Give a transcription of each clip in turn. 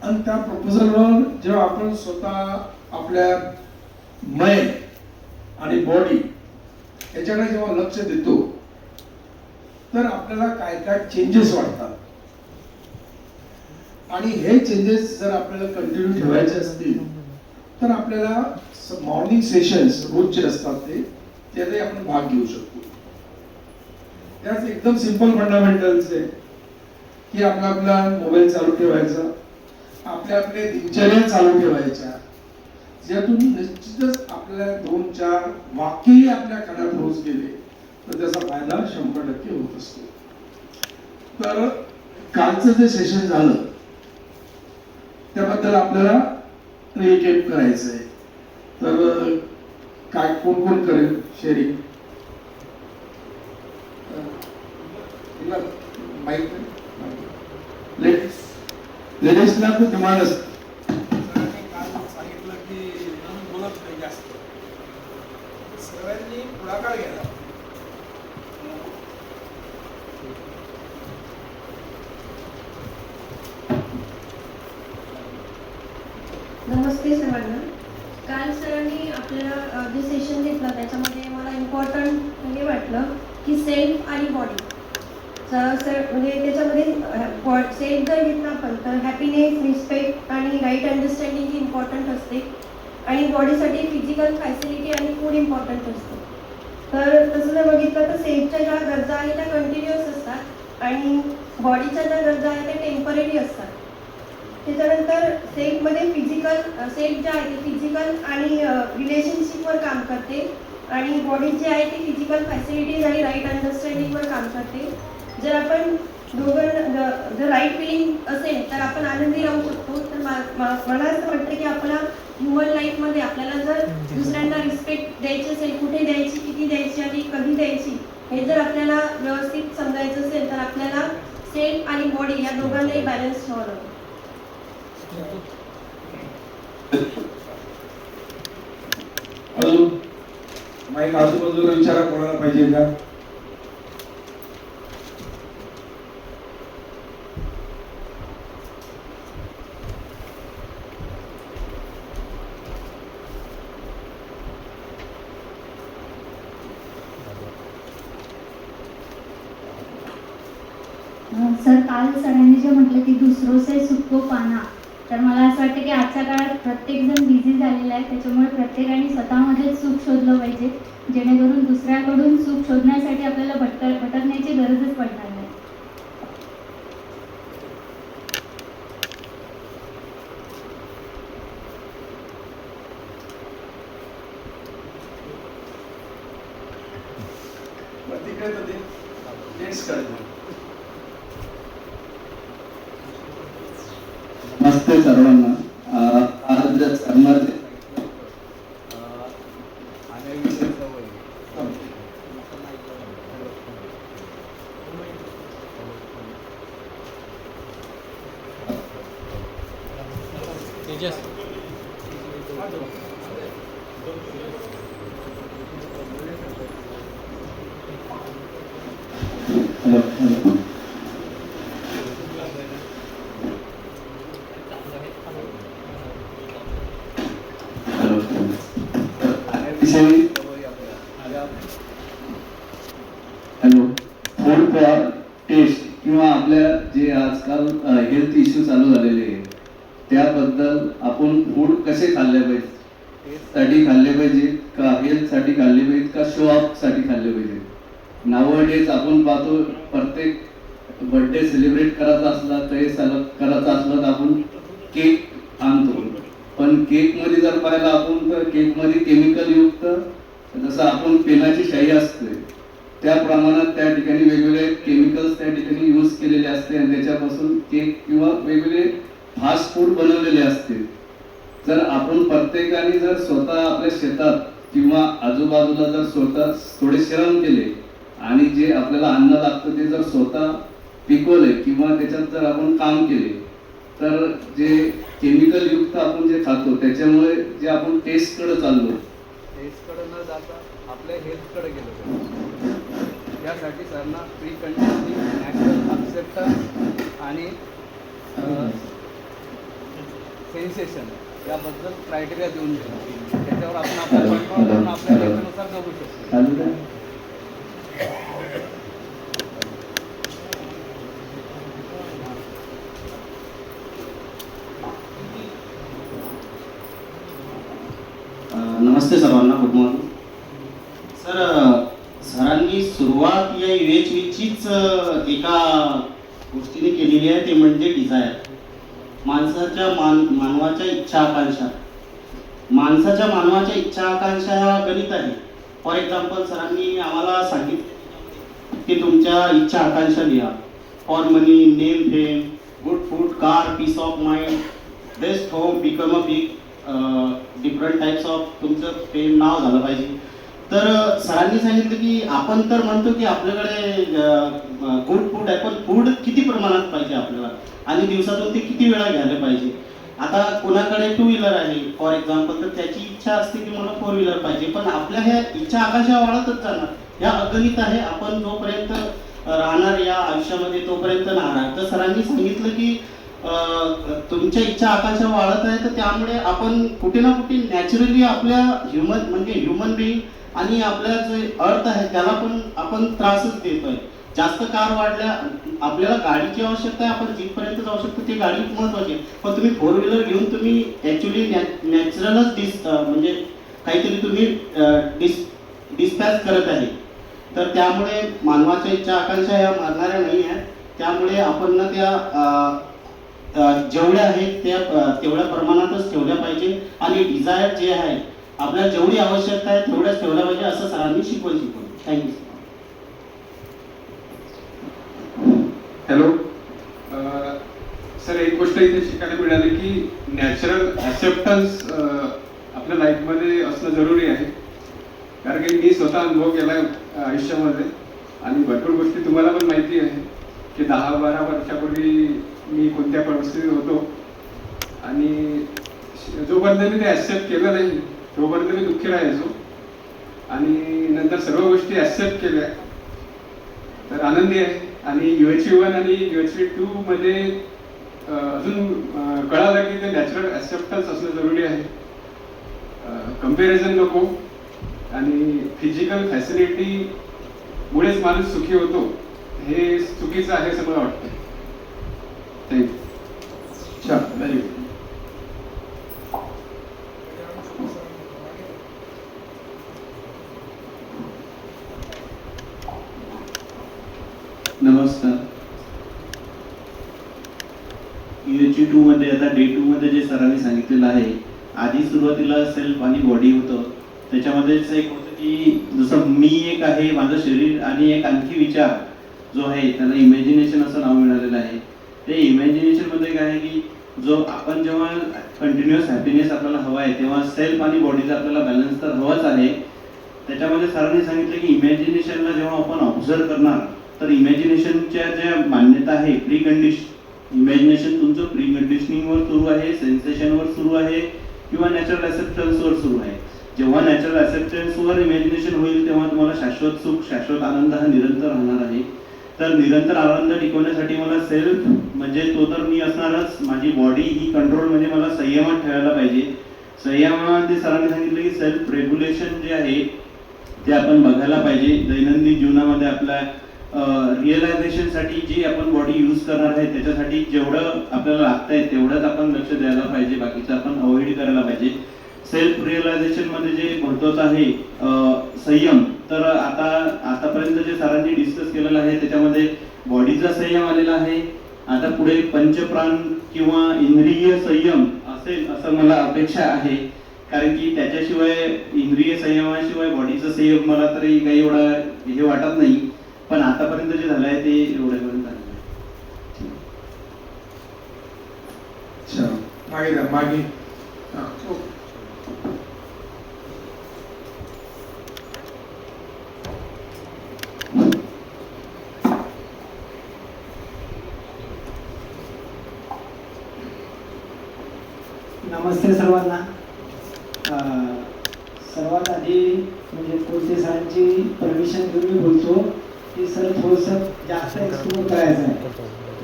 आणि त्या प्रपोजलवर जेव्हा आपण स्वतः आपल्या माइंड आणि बॉडी याच्याकडे जेव्हा लक्ष देतो तर आपल्याला काय काय चेंजेस वाटतात आणि हे चेंजेस जर आपल्याला कंटिन्यू ठेवायचे असतील तर आपल्याला मॉर्निंग सेशन्स रोजचे असतात त्यातही आपण भाग घेऊ शकतो. त्याच एकदम सिंपल फंडामेंटल्स आहे की आपला मोबाईल चालू ठेवायचा, आपल्या दिनचर्या चालू ठेवायच्या, ज्यातून निश्चितच आपल्याला 2-4 वाक्यही आपल्या कानात रोज गेले तर त्याचा फायदा 100% होत असतो. तर कालचं जे सेशन झालं त्याबद्दल आपल्याला रिकेप करायचं आहे. तर काय कोण कोण करेल शेअरिंग? माईक लेडीजला खूप डिमांड असते. सांगितलं की बोलत नाही जास्त, सर्वांनी पुढाकार घ्यायला. नमस्ते सर्वांना. काल सरांनी आपल्याला जे सेशन घेतलं त्याच्यामध्ये मला इम्पॉर्टंट हे वाटलं की सेल्फ आणि बॉडी. सर म्हणजे त्याच्यामध्ये सेल्फ जर घेतलं आपण तर हॅपीनेस, रिस्पेक्ट आणि राईट अंडरस्टँडिंग ही इम्पॉर्टंट असते आणि बॉडीसाठी फिजिकल फॅसिलिटी आणि फूड इम्पॉर्टंट असते. तर तसं जर बघितलं तर सेल्फच्या ज्या गरजा आहेत त्या कंटिन्युअस असतात आणि बॉडीच्या ज्या गरजा आहेत त्या टेम्पररी असतात. त्याच्यानंतर सेल्फमध्ये सेल्फ जे आहे ते फिजिकल आणि रिलेशनशिपवर काम करते आणि बॉडी जे आहे ती फिजिकल फॅसिलिटीज आणि राईट अंडरस्टँडिंगवर काम करते. जर आपण जर राईट फिलिंग असेल तर आपण आनंदी राहू शकतो. तर मला असं वाटतं की आपल्या ह्युमन लाईफमध्ये आपल्याला जर दुसऱ्यांना रिस्पेक्ट द्यायची असेल, कुठे द्यायची, किती द्यायची आणि कधी द्यायची हे जर आपल्याला व्यवस्थित समजायचं असेल तर आपल्याला सेल्फ आणि बॉडी या दोघांनाही बॅलन्स ठेवावं लागतं. अजून माईक आजूबाजूला विचारा कोणाला पाहिजे का? सर, काल सरांनी जे म्हटलं की दुसरों से सुख को पाना, तर मला असं वाटतं की आजच्या काळात प्रत्येकजण बिझी झालेला आहे. त्याच्यामुळे प्रत्येकाने स्वतःमध्येच सुख शोधलं पाहिजे, जेणेकरून दुसऱ्याकडून सुख शोधण्यासाठी आपल्याला भटकण्याची गरजच पडणार नाही. तिकडे तर नेक्स्ट कळलं. नमस्ते सर्वांना. आज करणार फूड फॉर टेस्ट किंवा आपल्या जे आजकाल हेल्थ इश्यू चालू झालेले आहे त्याबद्दल आपण फूड कसे खाल्ले पाहिजे, टेस्टसाठी खाल्ले पाहिजे का हेल्थसाठी खाल्ले पाहिजे का शो ऑफ साठी खाल्ले पाहिजे. नावडेज आपण पाहतो प्रत्येक बर्थडे सेलिब्रेट करायचा असला करायचा असला तर आपण केक आणतो, पण केक मध्ये जर पाहिलं आपण तर केक मध्ये केमिकल युक्त जसं आपण पेनाची शाई असते त्या प्रमाणात त्या ठिकाणी वेगवेगळे केमिकल्स त्या ठिकाणी यूज केलेले असते आणि त्याच्यापासून केक किंवा वेगवेगळे फास्ट फूड बनवलेले असते. जर आपण प्रत्येकाने जर स्वतः आपल्या शेतात किंवा आजूबाजूला जर स्वतः थोडे श्रम केले आणि जे आपल्याला अन्न लागतं ते जर स्वतः पिकवले किंवा त्याच्यात जर आपण काम केले तर जे केमिकल युक्त आपण जे खातो त्याच्यामुळे जे आपण टेस्टकडे चाललो, टेस्टकडे न जाता आपल्या हेल्थकडे गेलो पाहिजे. यासाठी Sarna pre conditioning, natural acceptance आणि सेन्सेशन याबद्दल क्रायटेरिया देऊन देणं, त्याच्यावर आपण आपल्या हॅलो, कंट्रोल करून हॅलो, आपल्या हॅलो. इच्छेनुसार जगू शकतो. चालू द्या. नमस्ते सर्वांना, गुड मॉर्निंग सर. सरांनी सुरुवात या UHVचीच एका गोष्टीने केलेली आहे, ते म्हणजे डिझायर. मानवाच्या इच्छा आकांक्षा. मानवाच्या इच्छा आकांक्षा ह्या गणित आहे. फॉर एक्झाम्पल सरांनी आम्हाला सांगितलं की तुमच्या इच्छा आकांक्षा लिहा. For money, name fame, good food, car, peace of mind, best home, become a big, different types of तुमचं फेम नाव झालं पाहिजे. तर सरांनी सांगितलं की आपण तर म्हणतो की आपल्याकडे गुड फूड आहे, पण फूड किती प्रमाणात पाहिजे आपल्याला आणि दिवसातून ते किती वेळा घ्यायला पाहिजे. आता कोणाकडे 2 व्हीलर आहे फॉर एक्झाम्पल, तर त्याची इच्छा असते की मला 4 व्हीलर पाहिजे, पण आपल्या ह्या इच्छा आकांक्षा वाढतच जाणार. ह्या अगणित आहे. आपण जोपर्यंत राहणार या आयुष्यामध्ये तोपर्यंत राहणार. तर सरांनी सांगितलं की तुमच्या इच्छा आकांक्षा वाढत आहे, तर त्यामुळे आपण कुठे ना कुठे नॅचरली आपल्या ह्युमन बिईंग आणि आपल्या जे अर्थ आहे त्याला पण आपण त्रासच देतोय. जास्त कार वाढल्या, आपल्याला गाडीची आवश्यकता आहे, आपण जिथपर्यंत जाऊ शकतो ती गाडी महत्वाची आहे, पण तुम्ही 4 व्हीलर घेऊन तुम्ही ॲक्च्युली नॅचरलच म्हणजे काहीतरी तुम्ही डिस्पॅच करत आहे. तर त्यामुळे मानवाच्या इच्छा आकांक्षा ह्या मारणाऱ्या नाही आहेत. त्यामुळे आपण ना त्या जेवढ्या आहेत त्या तेवढ्या प्रमाणातच ठेवल्या पाहिजे आणि डिझायर जे आहे आपल्याला जेवढी आवश्यकता आहे तेवढ्याच ठेवल्या पाहिजे, असं सरांनी शिकवलं. थँक्यू. हॅलो सर, एक गोष्ट इथे शिकायला मिळाली की नॅचरल ॲक्सेप्टन्स आपल्या लाईफमध्ये असणं जरुरी आहे. कारण की मी स्वतः अनुभव केला आहे आयुष्यामध्ये आणि भरपूर गोष्टी तुम्हाला पण माहिती आहे की 10-12 वर्षापूर्वी मी कोणत्या परिस्थितीत होतो आणि जोपर्यंत मी ते ॲक्सेप्ट केलं नाही तोपर्यंत मी दुःखी राहायचो आणि नंतर सर्व गोष्टी ॲक्सेप्ट केल्या तर आनंदी आहे. आणि UHV1 आणि UHV2 मध्ये अजून कळालं की ते नॅचरल ॲक्सेप्टन्स असणं जरुरी आहे. कम्पॅरिझन नको आणि फिजिकल फॅसिलिटी मुळेच माणूस सुखी होतो हे चुकीचं आहे असं मला वाटतं. थँक्यू. छान, व्हेरी गुड. नमस्कार. UHV2 मध्ये आता डे 2 मध्ये जे सरांनी सांगितलेलं आहे, आधी सुरुवातीला सेल्फ आणि बॉडी होतं. त्याच्यामध्येच एक होतं की जसं मी एक आहे, माझं शरीर आणि एक आणखी विचार जो आहे त्याला इमॅजिनेशन असं नाव मिळालेलं आहे. ते इमॅजिनेशनमध्ये काय आहे की जो आपण जेव्हा कंटिन्युअस हॅपीनेस आपल्याला हवा आहे तेव्हा सेल्फ आणि बॉडीचा आपल्याला बॅलन्स तर हवाच आहे. त्याच्यामध्ये सरांनी सांगितलं की इमॅजिनेशनला जेव्हा आपण ऑब्झर्व करणार तर इमॅजिनेशनच्या ज्या मान्यता आहे इमॅजिनेशन तुमचं प्री कंडिशनिंगवर सुरू आहे, सेन्सेशनवर सुरू आहे किंवा नॅचरल ॲक्सेप्टन्सवर सुरू आहे. जेव्हा नॅचरल ॲक्सेप्टन्सवर इमॅजिनेशन होईल तेव्हा तुम्हाला शाश्वत सुख, शाश्वत आनंद हा निरंतर राहणार आहे. तर निरंतर आनंद टिकवण्यासाठी मला सेल्फ म्हणजे तो तर मी असणारच, माझी बॉडी ही कंट्रोल म्हणजे मला संयमात ठेवायला पाहिजे. संयमामध्ये सरांनी सांगितलं की सेल्फ रेग्युलेशन जे आहे ते आपण बघायला पाहिजे. दैनंदिन जीवनामध्ये आपल्या रिअलायझेशनसाठी जी आपण बॉडी यूज करणार आहे त्याच्यासाठी जेवढं आपल्याला लागतं आहे तेवढंच आपण लक्ष द्यायला पाहिजे, बाकीचं आपण अवॉइड करायला पाहिजे. सेल्फ रिअलायझेशनमध्ये जे महत्त्वाचं आहे संयम, तर आतापर्यंत जे सरांनी डिस्कस केलेलं आहे त्याच्यामध्ये बॉडीचा संयम आलेला आहे. आता पुढे पंचप्राण किंवा इंद्रिय संयम असेल असं मला अपेक्षा आहे, कारण की त्याच्याशिवाय इंद्रिय संयमाशिवाय बॉडीचा संयम मला तरी काही एवढा हे वाटत नाही. पण आतापर्यंत जे झालं आहे ते एवढ्यापर्यंत झालं आहे. छान, मागे द्या, मागे. हां, हो. नमस्ते सर्वांना. सर्वात आधी म्हणजे कोणते सरांची परमिशन घेऊन मी बोलतो की सर थोडंसं जास्त एक्सप्लोर करायचं आहे.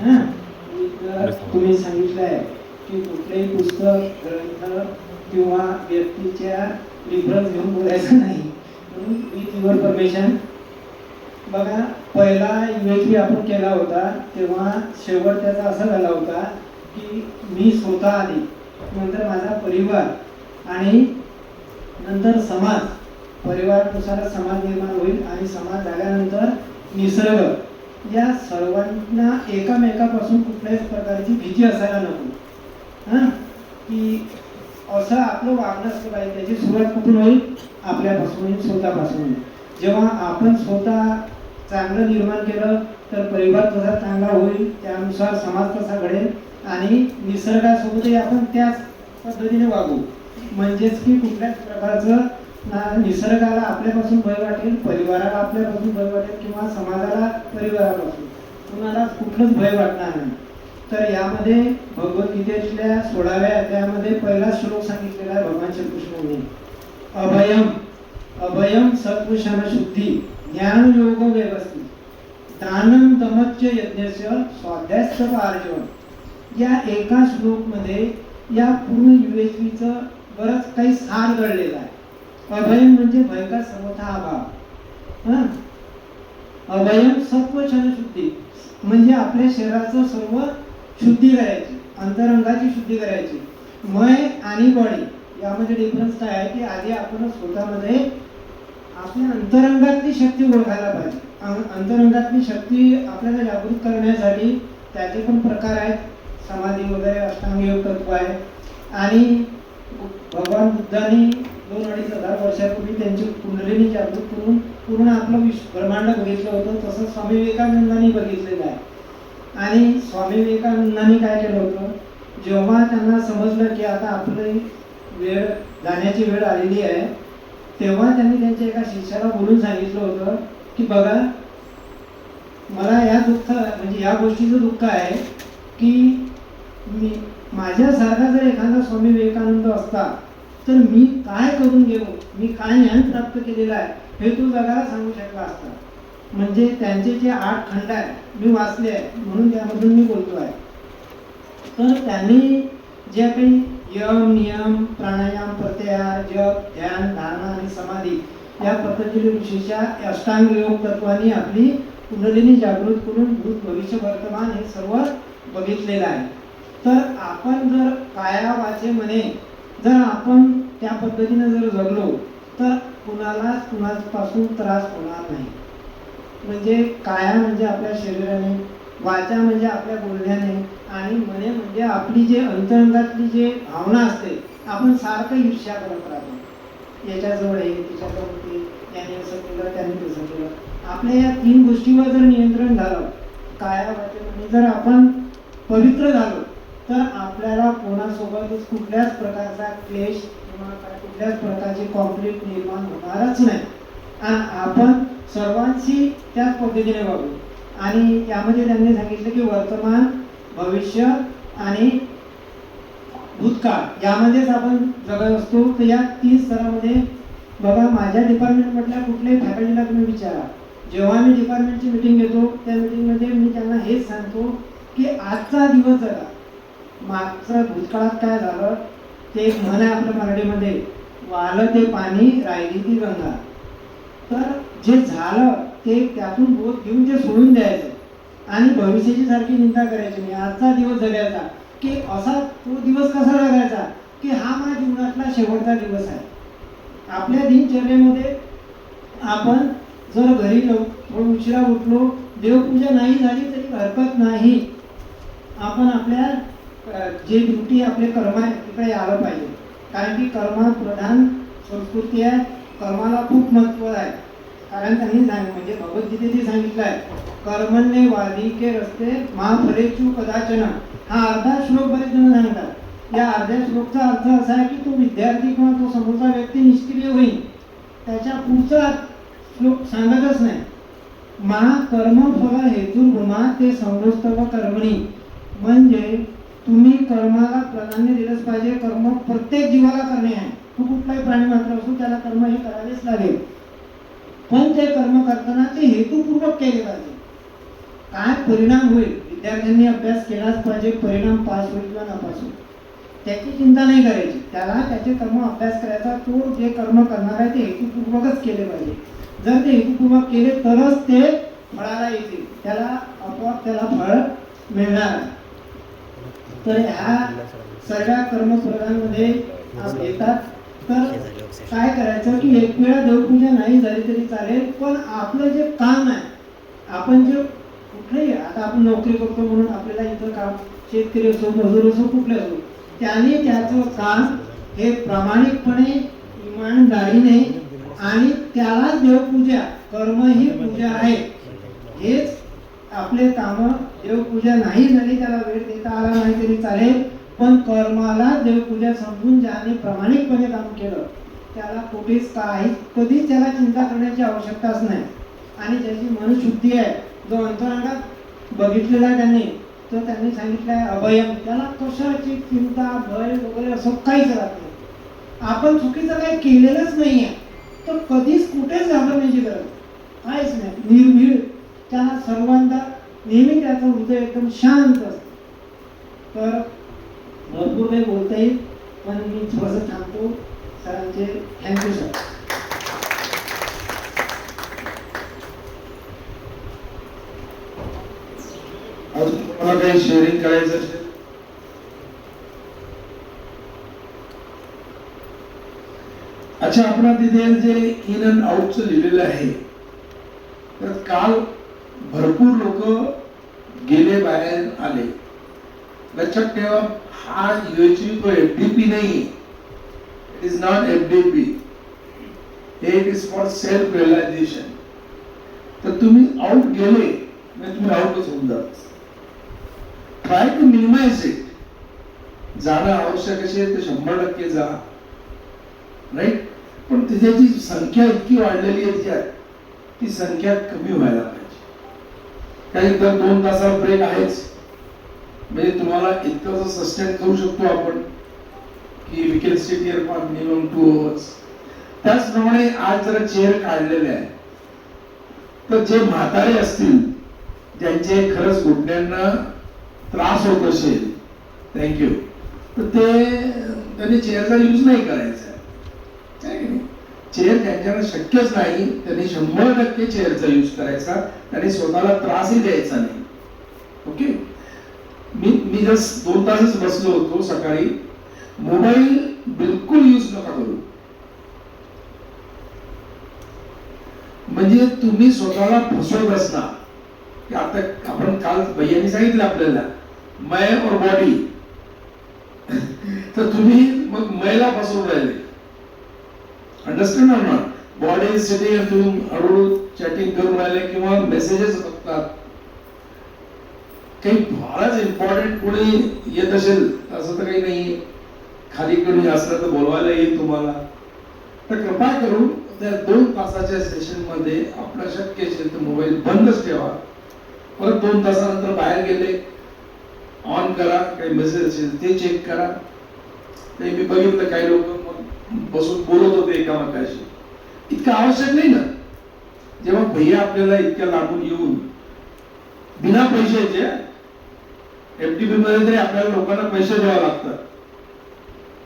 हां, तुम्ही सांगितलं आहे की कुठलेही पुस्तक ग्रंथ किंवा व्यक्तीच्या रेफरन्स घेऊन बोलायचं नाही. म्हणून विथ युअर परमिशन. बघा, पहिला UHV आपण केला होता तेव्हा शेवट त्याचा असा झाला होता की मी स्वतः आधी, नंतर माझा परिवार आणि नंतर समाज, परिवारानुसार समाज निर्माण होईल आणि समाज झाल्यानंतर निसर्ग, या सर्वांना एकामेकापासून कुठल्याच प्रकारची भीती असायला नको. हां, की असं आपलं वागणं असलं पाहिजे. त्याची सुरुवात कुठून होईल? आपल्यापासून, स्वतःपासून होईल. जेव्हा आपण स्वतः चांगलं निर्माण केलं तर परिवार तसा चांगला होईल, त्यानुसार समाज तसा घडेल आणि निसर्गासोबतही आपण त्याच पद्धतीने वागू. म्हणजेच की कुठल्याच प्रकारचं ना निसर्गाला आपल्यापासून भय वाटेल, परिवाराला आपल्यापासून भय वाटेल किंवा समाजाला परिवारापासून, कुणाला कुठलंच भय वाटणार नाही. तर यामध्ये भगवद्गीतेतल्या 16व्या अध्यायामध्ये पहिला श्लोक सांगितलेला आहे भगवान श्रीकृष्णांनी. अभयम अभयम सत्पुरुषान शुद्धी ज्ञान योग व्यवस्थित दानम दमच्य यज्ञस्य स्वाध्यायश्च अर्जुन. या एका श्लोकमध्ये या पूर्ण UHVचं बरंच काही सार दडलेला आहे. अभयम म्हणजे भय का सर्वथा अभाव. अभयम सत्वचन शुद्धी म्हणजे आपल्या शरीराचं सर्व शुद्धी करायची, अंतरंगाची शुद्धी करायची. मय आणि बॉडी यामध्ये डिफरन्स काय आहे की आधी आपण स्वतःमध्ये आपल्या अंतरंगातली शक्ती ओळखायला पाहिजे. अंतरंगातली शक्ती आपल्याला जागृत करण्यासाठी त्याचे पण प्रकार आहेत. समाधी वगैरे, अष्टांग योग तत्व आहे. आणि भगवान बुद्धांनी 2-2.5 हजार वर्षापूर्वी त्यांची कुंडलिनी जागृत करून पूर्ण आपलं ब्रह्मांड बघितलं होतं. तसं स्वामी विवेकानंदांनी बघितलेलं आहे. आणि स्वामी विवेकानंदांनी काय केलं होतं, जेव्हा त्यांना समजलं की आता आपली वेळ जाण्याची वेळ आलेली आहे, तेव्हा त्यांनी त्यांच्या एका शिष्याला बोलून सांगितलं होतं की बघा, मला या म्हणजे या गोष्टीचं दुःख आहे की मी माझ्यासारखा जर एखादा स्वामी विवेकानंद असता तर मी काय करून गेलो, मी काय ज्ञान प्राप्त केलेलं आहे हे तो जगाला सांगू शकला असता. म्हणजे त्यांचे जे 8 खंड आहेत मी वाचले आहे, म्हणून त्यामधून मी बोलतो आहे. तर त्यांनी जे काही यम, नियम, प्राणायाम, प्रत्याहार, जप, ध्यान, धारणा आणि समाधी या पद्धतीने ऋषीच्या अष्टांग योग तत्वांनी आपली कुंडलिनी जागृत करून भूत, भविष्य, वर्तमान हे सर्व बघितलेलं आहे. तर आपण जर काया वाचे मने जर आपण त्या पद्धतीने जर जगलो तर कुणापासून त्रास होणार नाही. म्हणजे काया म्हणजे आपल्या शरीराने, वाचा म्हणजे आपल्या बोलण्याने आणि मने म्हणजे आपली जे अंतरंगातली जे भावना असते. आपण सारखं ईर्ष्या करत राहतो, याच्याजवळ आहे, तिच्याजवळ ते, याने असं केलं, त्याने तसं केलं. आपल्या या 3 गोष्टीवर जर नियंत्रण झालं, काया वाचेमध्ये जर आपण पवित्र झालो तर आपल्याला कोणासोबतच कुठल्याच प्रकारचा क्लेश किंवा कुठल्याच प्रकारचे कॉन्फ्लिक्ट निर्माण होणारच नाही. आणि आपण सर्वांशी त्याच पद्धतीने वागू. आणि यामध्ये त्यांनी सांगितलं की वर्तमान, भविष्य आणि भूतकाळ यामध्येच आपण जगत असतो. तर या 3 स्तरामध्ये बघा, माझ्या डिपार्टमेंटमधल्या कुठल्याही फॅकल्टीला तुम्ही विचारा, जेव्हा मी डिपार्टमेंटची मीटिंग घेतो त्या मीटिंगमध्ये मी त्यांना हेच सांगतो की आजचा दिवस जगा, मागचं भूतकाळात काय झालं ते एक म्हण आहे आपल्या मराठीमध्ये, वाहलं ते पाणी राहिली ती गंगा. तर जे झालं ते त्यातून बोध घेऊन ते सोडून द्यायचं आणि भविष्याची सारखी चिंता करायची नाही. आजचा दिवस जगायचा की असा तो दिवस कसा जगायचा की हा माझ्या जीवनातला शेवटचा दिवस आहे. आपल्या दिनचर्येमध्ये आपण जर घरी थोडं उशिरा उठलो, देवपूजा नाही झाली तरी हरकत नाही, आपण आपल्या जे ड्युटी आपले कर्म आहे तिकडे आलं पाहिजे. कारण की कर्मप्रधान संस्कृती आहे, कर्माला खूप महत्त्व आहे. कारण त्यांनी म्हणजे भगवद्गीतेत सांगितलं आहे, कर्मण्ये वाधिके रस्ते महाफलेषु कदाचन. हा अर्धा श्लोक बरेच जण सांगतात. या अर्ध्या श्लोकचा अर्थ असा आहे की तो विद्यार्थी किंवा तो समोरचा व्यक्ती निष्क्रिय होईल, त्याच्या पुढचा श्लोक सांगतच नाही. मा कर्मफल हेतुर्गुणा ते संगोस्तव कर्मणी. म्हणजे तुम्ही कर्माला प्राधान्य दिलंच पाहिजे. कर्म प्रत्येक जीवाला करणे आहे. तो कुठलाही प्राणी मात्र असो त्याला कर्म हे करावेच लागेल. पण ते कर्म करताना ते हेतुपूर्वक केले पाहिजे. काय परिणाम होईल, विद्यार्थ्यांनी अभ्यास केलाच पाहिजे. परिणाम पास होईल किंवा नापास होईल त्याची चिंता नाही करायची, त्याला त्याचे कर्म अभ्यास करायचा, तो जे कर्म करणार आहे ते हेतुपूर्वकच केले पाहिजे. जर ते हेतुपूर्वक केले तरच ते फळाला येतील, त्याला आपोआप त्याला फळ मिळणार आहे. तर ह्या सर्व कर्मप्रदांमध्ये येतात. तर काय करायचं की एक वेळा देवपूजा नाही झाली तरी चालेल, पण आपलं जे काम आहे, आपण जे कुठलंही, आता आपण नोकरी करतो म्हणून आपल्याला इथं काम, शेतकरी असो मजूर असो कुठले असो, त्याने त्याचं काम हे प्रामाणिकपणे इमानदारीने आणि त्याला देवपूजा, कर्म ही पूजा आहे, हेच आपले काम. देवपूजा नाही झाली, त्याला वेळ देता आला नाही तरी चालेल, पण कर्माला देवपूजा समजून ज्याने प्रामाणिकपणे काम केलं त्याला कुठेच कधीच त्याला चिंता करण्याची आवश्यकताच नाही. आणि ज्याची मनशुद्धी आहे, जो अंतरंगात बघितलेला आहे त्यांनी, तर त्यांनी सांगितलं आहे अभयम, त्याला कशाची चिंता भय वगैरे असं काहीच राहत नाही. आपण चुकीचं काही केलेलंच नाही आहे तर कधीच कुठेच घाबरण्याची गरज काहीच नाही, निर्भीड. त्याला सर्वांना नेहमी त्याचं हृदय एकदम शांत असतं. तर भरपूर काही बोलता येईल, पण मी थोडंसं थांबतो. सरांचे थँक्यू सर. अजून तुम्हाला काही शेअरिंग करायचं असेल? अच्छा, आपण तिथे जे इन अँड आउटचं लिहिलेलं आहे, तर काल भरपूर लोक गेले बाहेर आले. लक्षात ठेवा, हा UHV तो FDP नाही, it is not FDP, it is for self realisation. तर तुम्ही आउट गेले म्हणजे तुम्ही आउटच होऊन जात. Try to minimise it. जाणं आवश्यक असेल तर 100% जा, राईट. पण त्याची संख्या इतकी वाढलेली आहे त्याच्यात, ती संख्या कमी व्हायला पाहिजे. काही तर 2 तासाचा ब्रेक आहेच, म्हणजे तुम्हाला इतकं सस्टेन करू शकतो आपण की we can sit here for minimum 2 hours. त्याचप्रमाणे आज जरा चेअर काढलेले आहे, तर जे म्हातारे असतील, ज्यांचे खरंच घुटण्यांना त्रास होत असेल, थँक्यू, तर त्यांनी चेअरचा यूज नाही करायचा. चेअर त्यांच्याकडे शक्यच नाही, त्यांनी 100% चेअरचा यूज करायचा, त्यांनी स्वतःला त्रासही द्यायचा नाही. ओके. मी जस्ट 2 तासच बसलो होतो सकाळी. मोबाईल बिलकुल यूज नका करू, म्हणजे तुम्ही स्वतःला फसवत असणार. की आता आपण काल भैयानी सांगितलं आपल्याला मैं और बॉडी, तर तुम्ही मग मैला फसवून राहिले. Understand or not? Body is sitting आणि तुम्ही हळूहळू चॅटिंग करून राहिले किंवा मेसेजेस बघतात. काही फारच इम्पॉर्टंट कोणी येत असेल असं तर काही नाही, खाली कोणी असलं तर बोलवायला येईल तुम्हाला. तर कृपा करून त्या 2 तासाच्या सेशन मध्ये आपलं शक्य असेल तर मोबाईल बंदच ठेवा. परत 2 तासानंतर बाहेर गेले ऑन करा, काही मेसेज असेल ते चेक करा. ते मी बघितलं काही लोक बसून बोलत होते एकामेकाशी. इतकं आवश्यक नाही ना. जेव्हा भैया आपल्याला इतक्या लांबून येऊन बिना पैशाचे, FDP मध्ये तरी आपल्याला लोकांना पैसे द्यावे लागतात,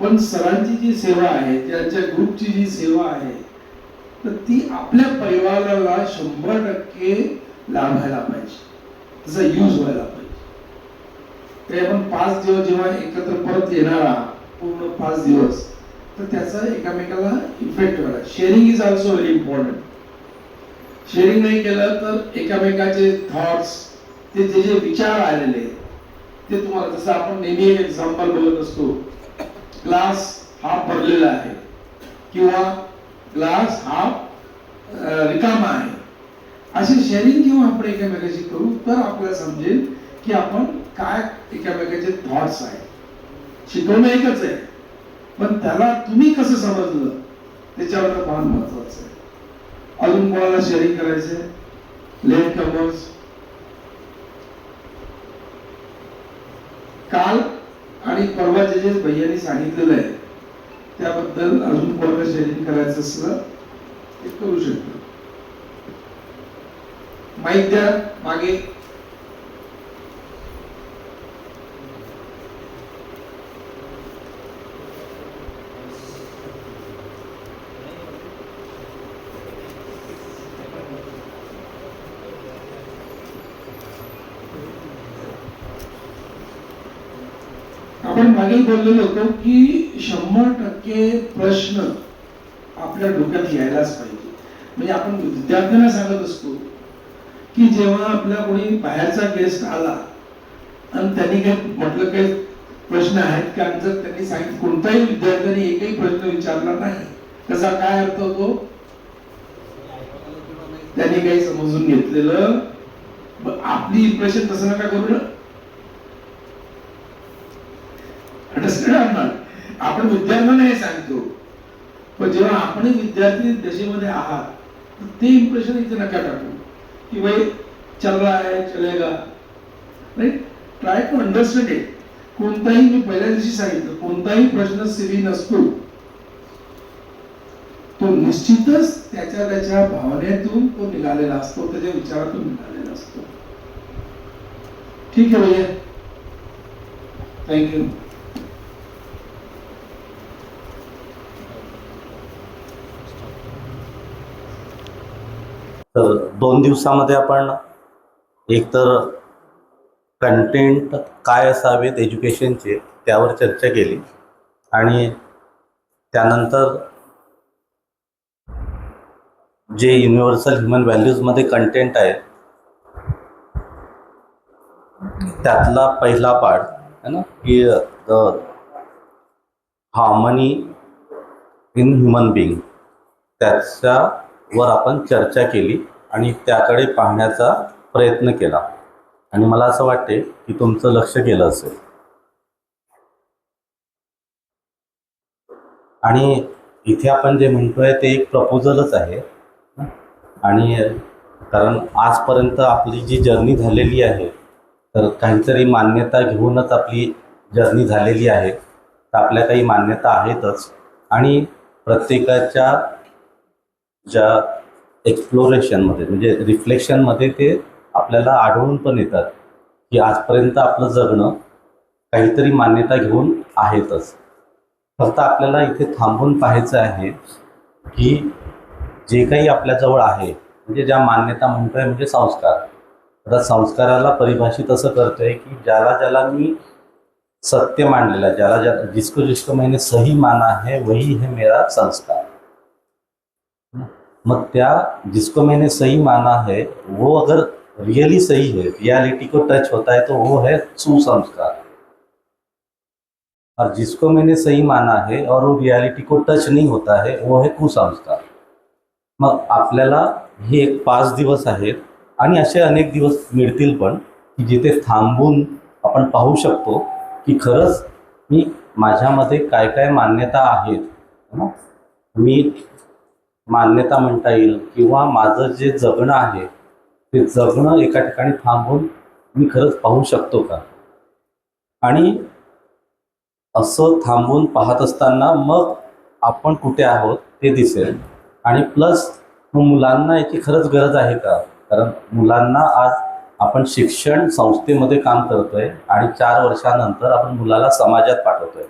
पण सरांची जी सेवा आहे, त्यांच्या ग्रुपची जी सेवा आहे, तर ती आपल्या परिवाराला 100% लाभायला पाहिजे, त्याचा यूज व्हायला पाहिजे. ते आपण 5 दिवस जेव्हा एकत्र परत येणार आहात, पूर्ण 5 दिवस, तर त्याचा एकामेकाला इफेक्ट व्हायला. Sharing is also very important. Sharing नाही केलं तर एकामेकाचे थॉट्स, ते जे विचार आलेले ते तुम्हाला, जसं आपण नेहमी एक एक्झाम्पल बघत असतो, ग्लास हाफ भरलेला आहे किंवा ग्लास हाफ रिकामा आहे. अशी शेअरिंग जेव्हा आपण एकामेकाशी करू तर आपल्याला समजेल की आपण काय एकामेकाचे थॉट्स आहेत. शिकवणं एकच आहे, पण त्याला तुम्ही कसं समजलं त्याच्यावर फार महत्वाचं आहे. अजून कोणाला शेअरिंग करायचंय? Latecomers. काल आणि परवा जे भैयानी सांगितलेलं आहे त्याबद्दल अजून कोणाला शेअरिंग करायचं असलं ते करू शकतो. माहिती द्या मागे. आपण मागे बोललेलो होतो की 100% प्रश्न आपल्या डोक्यात यायलाच पाहिजे. म्हणजे आपण विद्यार्थ्यांना सांगत असतो की जेव्हा आपल्या कोणी बाहेरचा गेस्ट आला आणि त्यांनी काही म्हटलं काही प्रश्न आहेत का, जर त्यांनी सांगितलं, कोणताही विद्यार्थ्यांनी एकही प्रश्न विचारला नाही, त्याचा काय अर्थ होतो? त्यांनी काही समजून घेतलेलं. आपली इम्प्रेशन तसं नका करू ना. आपण विद्यार्थ्यांना हे सांगतो, पण जेव्हा आपण विद्यार्थी दशेमध्ये आहात ते इम्प्रेशन इथे नका टाकू की भाई चल रहा है चलेगा. Right, try to understand it. कोणताही, मी पहिल्या दिवशी सांगितलं, कोणताही प्रश्न सिली नसतो. तो निश्चितच त्याच्या भावनेतून तो निघालेला असतो, त्याच्या विचारातून निघालेला असतो. ठीक आहे भैया, थँक्यू. तर 2 दिवसामध्ये आपण एकतर कंटेंट काय असावेत एज्युकेशनचे त्यावर चर्चा केली, आणि त्यानंतर जे युनिव्हर्सल ह्युमन व्हॅल्यूजमध्ये कंटेंट आहे त्यातला पहिला पार्ट आहे ना, की हार्मनी इन ह्युमन बिईंग, त्याच्यावर आपण चर्चा केली आणि त्याकडे पाहण्याचा प्रयत्न केला. आणि मला असं वाटते की तुमचं लक्ष गेलं असेल. आणि इथे आपण जे म्हणतोय ते एक प्रपोजलच आहे. आणि कारण आजपर्यंत आपली जी जर्नी झालेली आहे, तर काहीतरी मान्यता घेऊनच आपली जर्नी झालेली आहे. तर आपल्या काही मान्यता आहेतच, आणि प्रत्येकाच्या ज्या एक्सप्लोरेशनमध्ये म्हणजे रिफ्लेक्शनमध्ये ते आपल्याला आढळून पण येतात की आजपर्यंत आपलं जगणं काहीतरी मान्यता घेऊन आहेतच. फक्त आपल्याला इथे थांबून पाहायचं आहे की जे काही आपल्याजवळ आहे, म्हणजे ज्या मान्यता म्हणतोय म्हणजे संस्कार. आता संस्काराला परिभाषित असं करतोय की ज्याला ज्याला मी सत्य मानलेला, ज्याला जिसको जिसको मैंने सही माना है वही है मेरा संस्कार. मग त्या जिसको मैंने सही माना है वो अगर रियली सही है, रियलिटी को टच होता है, तो वो है सुसंस्कार. और जिसको मैंने सही माना है और वो रियलिटी को टच नहीं होता है, वो है कुसंस्कार. मग आपल्याला हे 5 दिवस आहेत, आणि असे अनेक दिवस मिळतील पण की जिथे थांबून आपण पाहू शकतो की खरंच मी माझ्यामध्ये काय काय मान्यता आहेत, मी मान्यता म्हणता येईल, किंवा माझं जे जगणं आहे ते जगणं एका ठिकाणी थांबून मी खरंच पाहू शकतो का. आणि असं थांबून पाहत असताना मग आपण कुठे आहोत ते दिसेल. आणि प्लस मग मुलांना याची खरंच गरज आहे का, कारण मुलांना आज आपण शिक्षण संस्थेमध्ये काम करतोय आणि 4 वर्षानंतर आपण मुलाला समाजात पाठवतोय.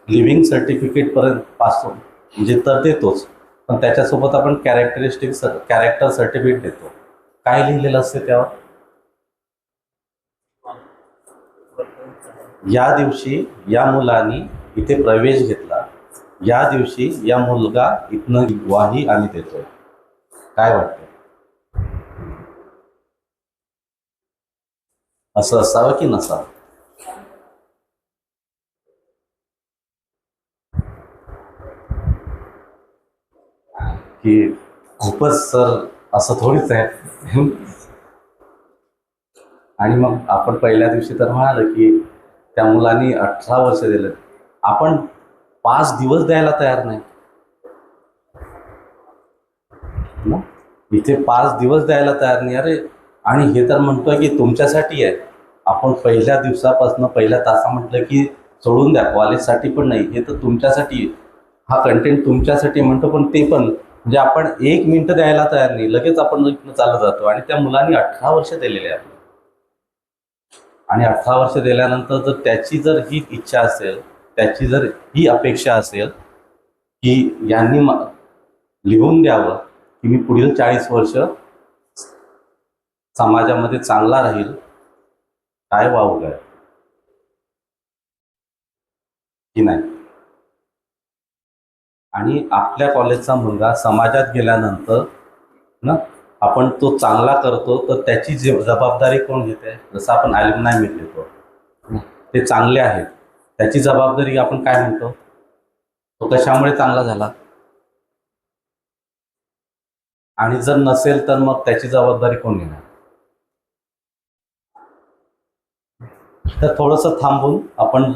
लिव्हिंग सर्टिफिकेटपर्यंत पासून म्हणजे तर देतोच, पण त्याच्यासोबत आपण कॅरेक्टर सर्टिफिकेट देतो. काय लिहिलेलं असते त्यावर? या दिवशी या मुलांनी इथे प्रवेश घेतला, या दिवशी या मुलगा इथनं ग्वाही आम्ही देतोय. काय वाटतं? असं असावं की नसावं? की खूपच सर असं थोडीच आहे. आणि मग आपण पहिल्या दिवशी तर म्हणाल की त्या मुलांनी 18 वर्ष दिलं, आपण 5 दिवस द्यायला तयार नाही ना. इथे 5 दिवस द्यायला तयार नाही. अरे, आणि हे तर म्हणतोय की तुमच्यासाठी आहे. आपण पहिल्या दिवसापासून पहिल्या तासा म्हटलं की सोडून द्या, कॉलेजसाठी पण नाही, हे तर तुमच्यासाठी, हा कंटेंट तुमच्यासाठी म्हणतो. पण ते पण म्हणजे आपण 1 मिनिट द्यायला तयार नाही, लगेच आपण इथनं चालत जातो. आणि त्या मुलांनी 18 वर्ष दिलेले आहे. आणि 18 वर्ष दिल्यानंतर जर त्याची जर ही इच्छा असेल, त्याची जर ही अपेक्षा असेल की यांनी लिहून द्यावं की मी पुढील 40 वर्ष समाजामध्ये चांगला राहील, काय वावग आहे. की नाही. आणि आपल्या कॉलेजचा मुलगा समाजात गेल्यानंतर ना आपण तो चांगला करतो तर त्याची जबाबदारी कोण घेते? जसं आपण ॲल्युमनाय मीट घेतो, ते चांगले आहेत, त्याची जबाबदारी आपण काय म्हणतो? तो कशामुळे चांगला झाला? आणि जर नसेल तर मग त्याची जबाबदारी कोण घेणार? तर थोडंसं थांबून आपण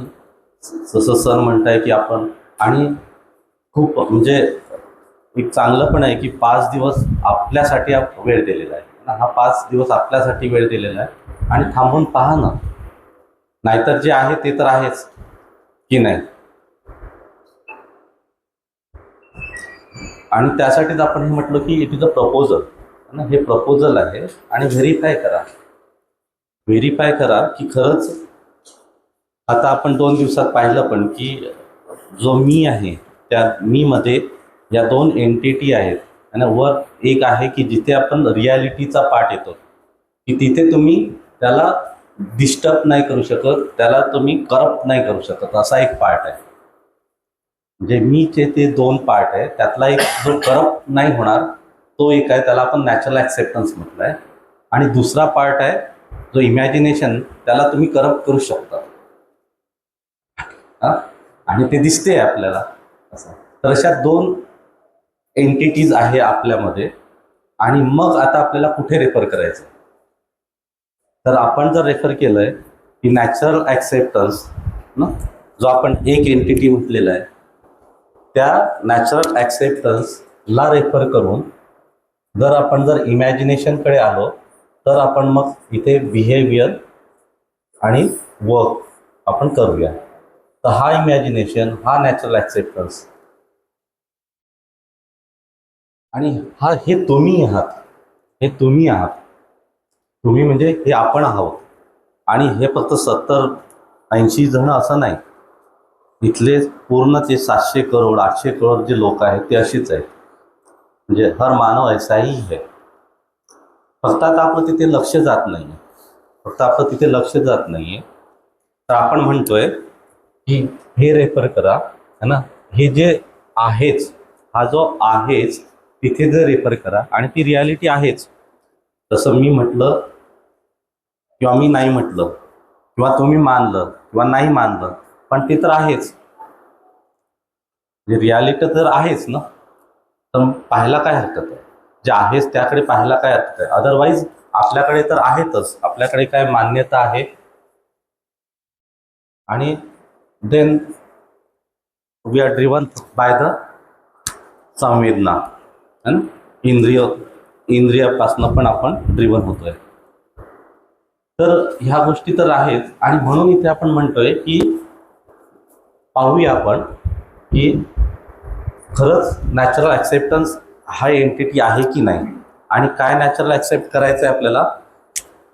जसं सर म्हणताय की आपण, आणि खूप म्हणजे एक चांगलं पण आहे की 5 दिवस आपल्यासाठी वेळ दिलेला आहे. हा 5 दिवस आपल्यासाठी वेळ दिलेला आहे आणि थांबून पहा ना, नाहीतर जे आहे ते तर आहेच की नाही. आणि त्यासाठीच आपण हे म्हटलं की इट इज अ प्रपोजल. हे प्रपोजल आहे आणि व्हेरीफाय करा की खरंच. आता आपण 2 दिवसात पाहिलं पण की जो मी आहे त्या मी मध्ये या 2 एंटिटी आहेत आणि वर एक आहे की जिथे आपण रियालिटीचा पार्ट येतो की तिथे तुम्ही त्याला डिस्टर्ब नाही करू शकत, त्याला तुम्ही करप्ट नाही करू शकत, असा एक पार्ट आहे. म्हणजे मीचे ते 2 पार्ट आहे, त्यातला एक जो करप्ट नाही होणार तो एक आहे, त्याला आपण नॅचरल ॲक्सेप्टन्स म्हटलं आहे. आणि दुसरा पार्ट आहे जो इमॅजिनेशन, त्याला तुम्ही करप्ट करू शकता. आणि ते दिसते आपल्याला असं. तर अशा 2 एंटिटीज आहे आपल्यामध्ये. आणि मग आता आपल्याला कुठे रेफर करायचं? तर आपण जर रेफर केलं आहे की नॅचरल ॲक्सेप्टन्स ना, जो आपण एक एंटिटी म्हटलेला आहे, त्या नॅचरल ॲक्सेप्टन्सला रेफर करून जर आपण इमॅजिनेशनकडे आलो तर आपण मग इथे बिहेवियर आणि वर्क आपण करूया. तर हा इमॅजिनेशन, हा नॅचरल ॲक्सेप्टन्स आणि हे तुम्ही आहात. हे तुम्ही आहात. तुम्ही म्हणजे हे आपण आहोत. आणि हे फक्त 70-80 जण असं नाही, इथले पूर्ण ते 700 करोड 800 करोड जे लोक आहेत ते अशीच आहेत. म्हणजे हर मानव ऐसाही है. फक्त आता आपलं तिथे लक्ष जात नाही. तर आपण म्हणतोय की हे रेफर करा है ना, हे जे आहेच, हा जो आहेच तिथे जर रेफर करा. आणि ती रियालिटी आहेच. जसं मी म्हटलं किंवा मी नाही म्हटलं किंवा तुम्ही मानलं किंवा नाही मानलं, पण ते तर आहेच. रियालिटी तर आहेच ना. तर पाहायला काय हरकत आहे? जे आहेच त्याकडे पाहायला काय हरकत आहे? अदरवाईज आपल्याकडे तर आहेतच. आपल्याकडे काय मान्यता आहे. आणि then we are driven by the संवेदना, है ना, इंद्रियापासून पण आपण ड्रिवन होतोय. तर ह्या गोष्टी तर आहेत. आणि म्हणून इथे आपण म्हणतोय की पाहूया आपण की खरंच नॅचरल ॲक्सेप्टन्स हा एंटिटी आहे की नाही. आणि काय नॅचरल ॲक्सेप्ट करायचं आहे आपल्याला?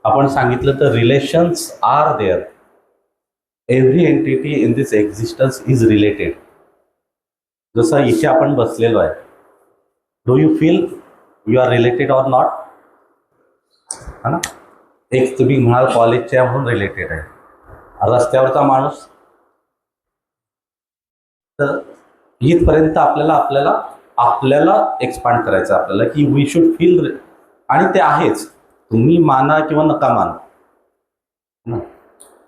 आपण सांगितलं तर relations are there. Every entity in this existence is related. जसं इथे आपण बसलेलो आहे, do you feel you are related or not? है ना. एक तुम्ही म्हणाल कॉलेजच्या म्हणून रिलेटेड आहे, रस्त्यावरचा माणूस. तर इथपर्यंत आपल्याला एक्सपांड करायचं आपल्याला की वी शुड फील. आणि ते आहेच, तुम्ही माना किंवा नका माना,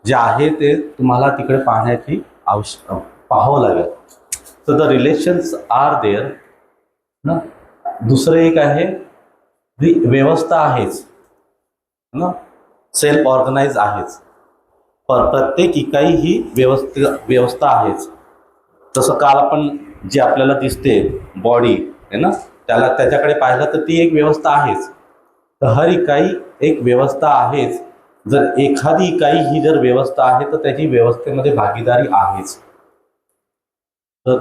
जे आहे ते तुम्हाला तिकडे पाहण्याची पाहावं लागेल. तर द रिलेशन्स आर देअर ना. दुसरं एक आहे व्यवस्था आहेच ना, सेल्फ ऑर्गनाइज आहेच. प्रत्येक इकाई ही व्यवस्था आहेच. तसं काल आपण जे आपल्याला दिसते बॉडी आहे ना, त्याच्याकडे पाहिलं तर ती एक व्यवस्था आहेच. तर हर इकाई एक व्यवस्था आहेच. जर एखादी इकाई ही जर व्यवस्था आहे तर त्याची व्यवस्थेमध्ये भागीदारी आहेच. तर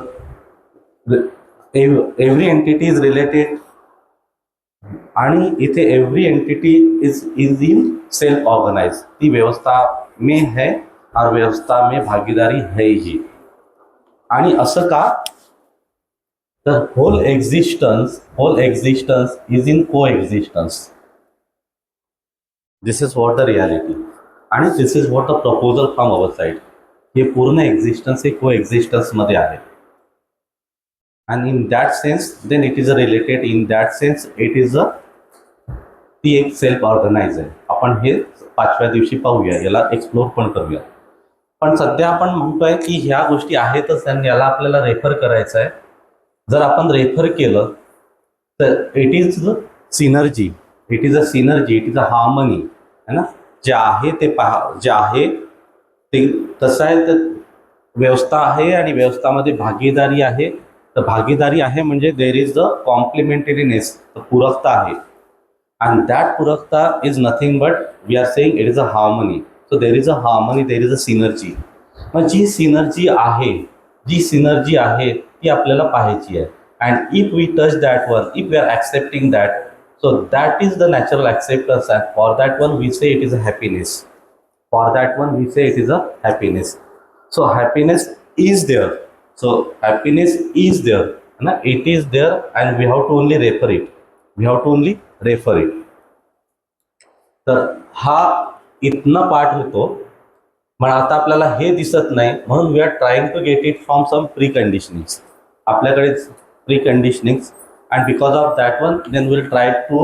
एव्हरी एंटिटी इज रिलेटेड. आणि इथे every entity is in self organise. ती व्यवस्था में है और व्यवस्था में भागीदारी है ही. आणि असं का? तर whole existence is in coexistence. This is what the reality. आणि this is what the proposal from our side. हे पूर्ण एक्झिस्टन्स हे को एक्झिस्टन्समध्ये आहे. And in that sense then it is a related, in that sense it is a, ती एक self organise आहे. आपण हे 5व्या दिवशी पाहूया, याला एक्सप्लोर पण करूया. पण सध्या आपण म्हणतोय की ह्या गोष्टी आहेतच आणि याला आपल्याला रेफर करायचं आहे. जर आपण रेफर केलं तर it is synergy, it is a synergy, it is a harmony, है ना. जे आहे ते जे आहे ते कसं आहे, तर व्यवस्था आहे आणि व्यवस्थामध्ये भागीदारी आहे. तर भागीदारी आहे म्हणजे देर इज द कॉम्प्लिमेंटरीनेस, पूरकता आहे. अँड दॅट पूरकता is nothing but we are saying it is a harmony. So there is a harmony, there is a synergy. मग जी सिनर्जी आहे ती आपल्याला पाहायची आहे. And if we touch that one, if we are accepting that, so that is the natural acceptance, and for that one we say it is a happiness. For that one we say it is a happiness. So happiness is there. So happiness is there. It is there and we have to only refer it. We have to only refer it. तर हा इथनं पाठ होतो. पण आता आपल्याला हे दिसत नाही म्हणून we are trying to get it from some preconditionings. आपल्याकडे preconditionings. And because of that one, then we'll try to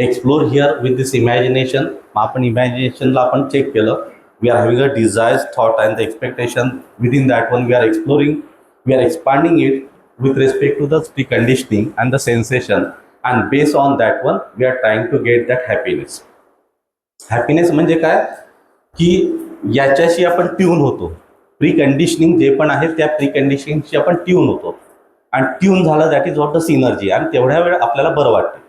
explore here with this imagination. आपण इमॅजिनेशनला आपण चेक केलं. We are having a desires, thought and the expectation. Within that one, we are exploring, we are expanding it with respect to the preconditioning and the sensation. And based on that one, we are trying to get that happiness. Happiness म्हणजे काय की याच्याशी आपण tune होतो. Pre conditioning जे पण आहे त्या प्री कंडिशनिंगशी आपण ट्यून होतो. आणि ट्यून झालं, that is what the synergy. आणि तेवढ्या वेळ आपल्याला बरं वाटतं.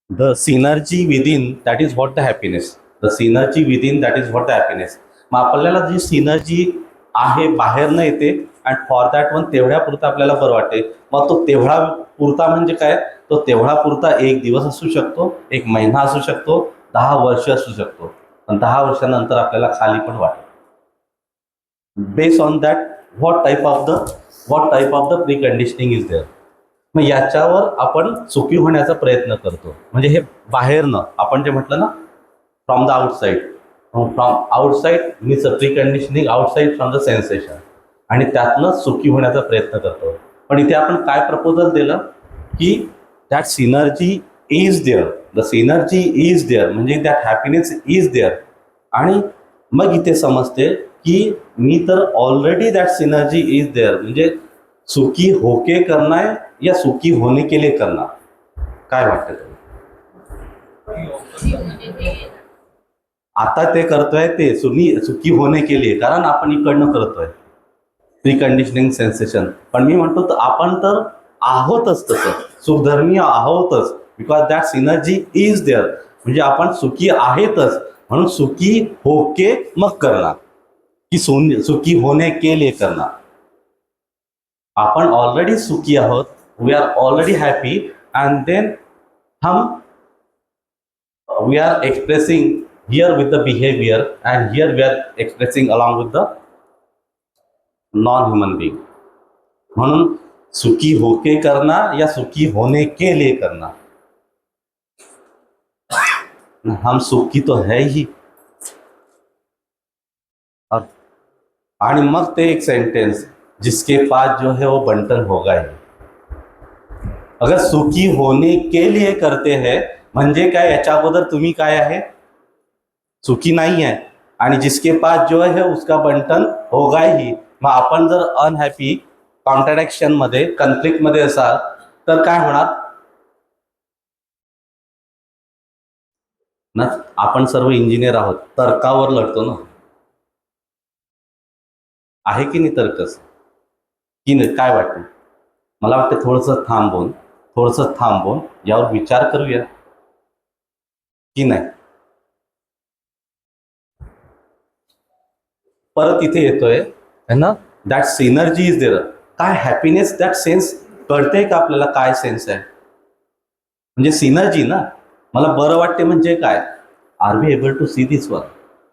The synergy within that is what the happiness. The synergy within that is what the happiness. मग आपल्याला जी सिनर्जी आहे बाहेर न येते आणि फॉर दॅट वन तेवढ्या पुरता आपल्याला बरं वाटते. मग तो तेवढा पुरता म्हणजे काय, तो तेवढा पुरता 1 दिवस असू शकतो, 1 महिना असू शकतो, 10 वर्ष असू शकतो. पण 10 वर्षानंतर आपल्याला खाली पण वाटतं. Based on that what type of the preconditioning is there. मग याच्यावर आपण सुखी होण्याचा प्रयत्न करतो. म्हणजे हे बाहेरनं आपण जे म्हटलं ना, from the outside. From outside means preconditioning, outside from the sensation. आणि त्यातनं सुखी होण्याचा प्रयत्न करतो. पण इथे आपण काय प्रपोजल दिलं की that synergy is there. The synergy is there म्हणजे दॅट हॅपीनेस इज देअर. आणि मग इथे समजते की मी तर already that synergy is there. म्हणजे सुखी होके करना है या सुखी होने के लिए करना, काय वाटतं? आता ते करतोय ते सुखी होने के लिए, कारण आपण इकडनं करतोय प्री कंडिशनिंग सेन्सेशन. पण मी म्हणतो तर आपण तर आहोतच तसं, सुखधर्मीय आहोतच. Because that synergy is there. म्हणजे आपण सुखी आहेतच म्हणून सुखी होके मग करणार की सुखी होने के लिए करना. आपण ऑलरेडी सुखी आहोत, we are already happy. And then we are expressing here with the behaviour and here we are expressing along with the non human being. म्हणून सुखी होके करना या सुखी होने के लिए करना. हम सुखी तो है ही. आणि मग ते एक सेंटेंस, जिसके पास जो है वो बंटन होगा ही. अगर सुखी होने के लिए करते हैं म्हणजे काय, याच्या अगोदर तुम्ही काय आहे, सुखी नाही आहे. आणि जिसके पास जो है उसका बंटन होगा ही. मग आपण जर अनहॅपी, कॉन्ट्रॅडिक्शन मध्ये, कन्फ्लिक्ट मध्ये असाल तर काय होणार ना. आपण सर्व इंजिनियर आहोत, तर्कावर लढतो ना, आहे की नाही तर्कच की नाही. काय वाटतं? मला वाटतं थोडंसं थांबून यावर विचार करूया की नाही. परत इथे येतोय ना, दॅट सिनर्जी इज देअर. काय हॅपीनेस, दॅट सेन्स कळते का आपल्याला काय सेन्स आहे? म्हणजे सिनर्जी ना. मला बरं वाटते म्हणजे काय, are we able to see this one.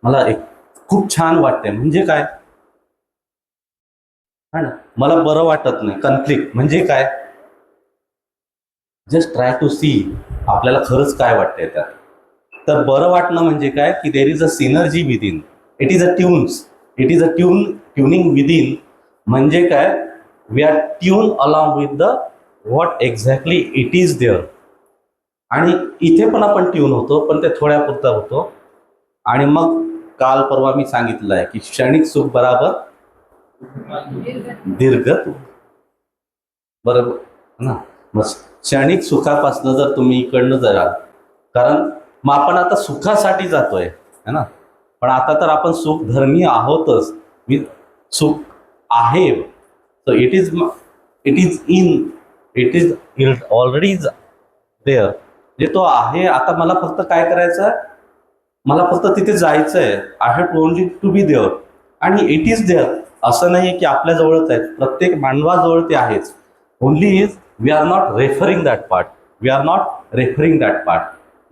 मला एक खूप छान वाटते म्हणजे काय, है ना. मला बरं वाटत नाही, कन्फ्लिक्ट म्हणजे काय, जस्ट ट्राय टू सी आपल्याला खरंच काय वाटतंय त्यात. तर बरं वाटणं म्हणजे काय की there is a synergy within. It is a tunes. It is a tuning within. म्हणजे काय, we are tune along with the what exactly it is there. आणि इथे पण आपण ट्यून होतो, पण ते थोड्यापुरतं होतो. आणि मग काल परवा मी सांगितलं आहे की क्षणिक सुख बरोबर दीर्घ, बरोबर ना. मग क्षणिक सुखापासून जर तुम्ही इकडनं जरा, कारण मग आपण आता सुखासाठी जातोय है ना, पण आता तर आपण सुख धर्मी आहोतच. मी सुख आहे, तर इट इज ऑलरेडी देअर. म्हणजे तो आहे. आता मला फक्त काय करायचं आहे, मला फक्त तिथे जायचं आहे. I have only to be there. आणि इट इज देअर. असं नाही आहे की आपल्या जवळच आहे, प्रत्येक मानवाजवळ ते आहेच. Only is we are not referring that part.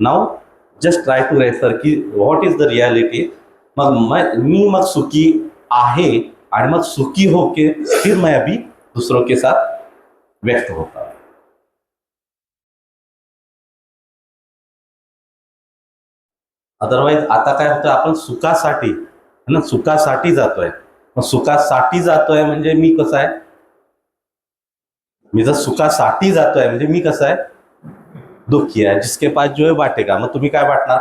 Now just try to refer की व्हॉट इज द रियालिटी. मग सुखी आहे आणि मग सुखी होके फिर मैं अभी दूसरों के साथ व्यक्त होता हूं. अदरवाईज आता काय होतं, आपण सुखासाठी ना, सुखासाठी जातोय. मग सुखासाठी जातोय म्हणजे मी कसं आहे, मी जर सुखासाठी जातोय म्हणजे मी कसं आहे, दुःखी आहे. जिसके पास जो आहे वाटेगा. मग तुम्ही काय वाटणार,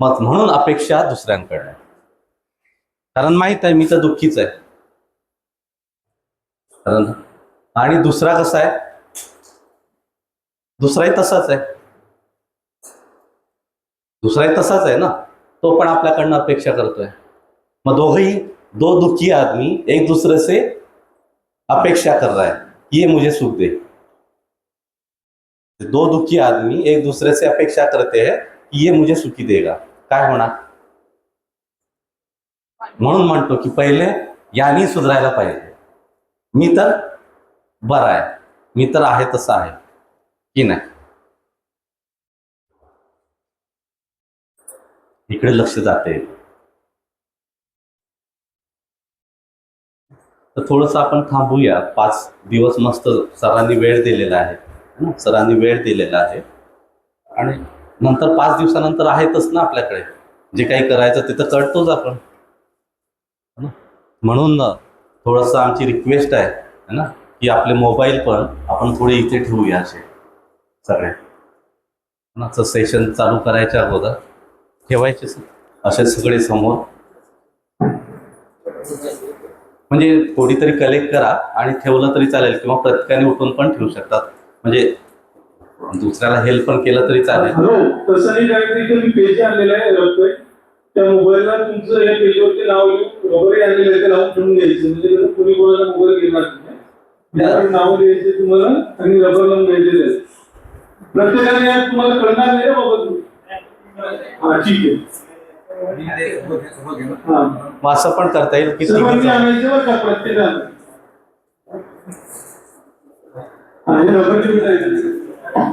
मग म्हणून अपेक्षा दुसऱ्यांकडे, कारण माहित आहे मी तर दुःखीच आहे. आणि दुसरा कसा आहे, दुसराही तसाच आहे ना, तो पण आपल्याकडनं अपेक्षा करतोय. मग दो दुखी आदमी एक दूसरे से अपेक्षा कर रहा है कि ये मुझे सुख दे. दो दुखी आदमी एक दूसरे से अपेक्षा करते हैं कि ये मुझे सुखी देगा. काय होणार, म्हणून म्हणतो की पहिले यांनी सुधारायला पाहिजे. मी तर बरा आहे, मी तर आहे तसा आहे की नाही, इकडे लक्ष जाते. तर थोडंसं आपण थांबूया. 5 दिवस मस्त सरांनी वेळ दिलेला आहे, आणि नंतर 5 दिवसानंतर आहेतच ना आपल्याकडे जे काही करायचं ते तर करतोच आपण. म्हणून थोडंसं आमची रिक्वेस्ट आहे ना, की आपले मोबाईल पण आपण थोडे इथे ठेवूया. असे सगळे सेशन चालू करायच्या अगोदर ठेवायचे असे सगळे समोर, म्हणजे कोणीतरी कलेक्ट करा आणि ठेवलं तरी चालेल, किंवा प्रत्येकाने उठून पण ठेवू शकतात. म्हणजे दुसऱ्याला हेल्प पण केलं तरी चालेल. तसं नाही करायचं. इथे मी पेज आणलेला आहे रबरी, त्या मोबाईलला तुमचं या पेजवरती नाव रबरी आणलेलं आहे, ते लावून ठेवून घ्यायचं. म्हणजे कोणी कोणाला मोबाईल घेणार नाही, नाव लिहायचे तुम्हाला आणि रबर लावून घ्यायचे. प्रत्येकाने तुम्हाला कळणार नाही बाबा. हा ठीक आहे. असं पण करता येईल की सर्वांनी आणायचं बरं का, प्रत्येकाने. आणि रबर घेऊन जायचं.